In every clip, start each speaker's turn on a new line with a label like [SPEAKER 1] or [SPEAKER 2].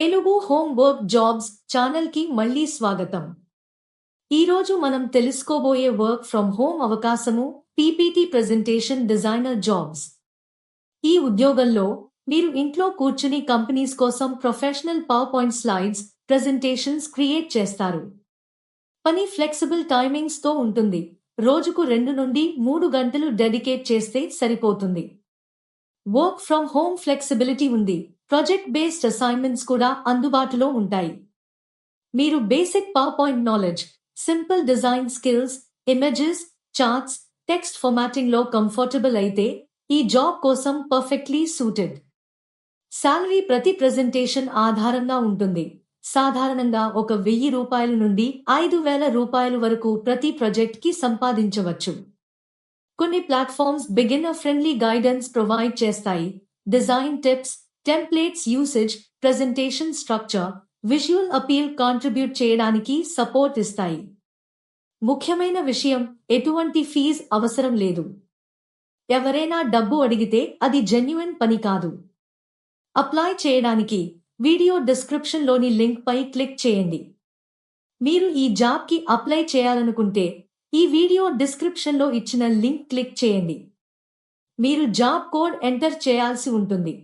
[SPEAKER 1] Telugu home work jobs ఛానల్కి మళ్ళీ స్వాగతం. ఈరోజు మనం తెలుసుకోబోయే వర్క్ ఫ్రమ్ హోమ్ అవకాశము పీపీటీ ప్రెజెంటేషన్ డిజైనర్ జాబ్స్. ఈ ఉద్యోగంలో మీరు ఇంట్లో కూర్చుని కంపెనీస్ కోసం professional power point slides, presentations create చేస్తారు. పని ఫ్లెక్సిబుల్ టైమింగ్స్ తో ఉంటుంది. రోజుకు 2 నుండి 3 గంటలు డెడికేట్ చేస్తే సరిపోతుంది. వర్క్ ఫ్రమ్ హోమ్ ఫ్లెక్సిబిలిటీ ఉంది. ప్రాజెక్ట్ బేస్డ్ అసైన్మెంట్స్ కూడా అందుబాటులో ఉంటాయి. మీరు basic power point knowledge, simple design skills, images, charts, text formatting లో కంఫర్టబుల్ అయితే ఈ జాబ్ కోసం పర్ఫెక్ట్లీ సూటెడ్. సాలరీ ప్రతి ప్రెజెంటేషన్ ఆధారంగా ఉంటుంది. సాధారణంగా 1,000 రూపాయల నుండి 5,000 రూపాయల వరకు ప్రతి ప్రాజెక్ట్ కి సంపాదించవచ్చు. కొన్ని platforms beginner friendly guidance provide చేస్తాయి. Design tips, templates usage, presentation structure, visual appeal contribute చేయడానికి సపోర్ట్ ఇస్తాయి. ముఖ్యమైన విషయం, ఎటువంటి ఫీజ్ అవసరం లేదు. ఎవరైనా డబ్బు అడిగితే అది జెన్యున్ పని కాదు. అప్లై చేయడానికి వీడియో డిస్క్రిప్షన్ లోని లింక్ పై క్లిక్ చేయండి. మీరు ఈ జాబ్ కి అప్లై చేయాలనుకుంటే ఈ వీడియో డిస్క్రిప్షన్ లో ఇచ్చిన లింక్ క్లిక్ చేయండి. మీరు జాబ్ కోడ్ ఎంటర్ చేయాల్సి ఉంటుంది.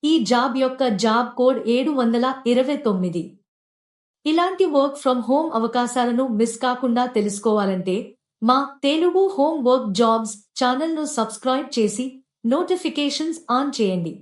[SPEAKER 1] ఈ జాబ్ యొక్క జాబ్ కోడ్ 729. ఇలాంటి వర్క్ ఫ్రమ్ హోమ్ అవకాశాలను మిస్ కాకుండా తెలుసుకోవాలంటే మా తెలుగు హోమ్ వర్క్ జాబ్స్ ఛానల్ను సబ్స్క్రైబ్ చేసి నోటిఫికేషన్స్ ఆన్ చేయండి.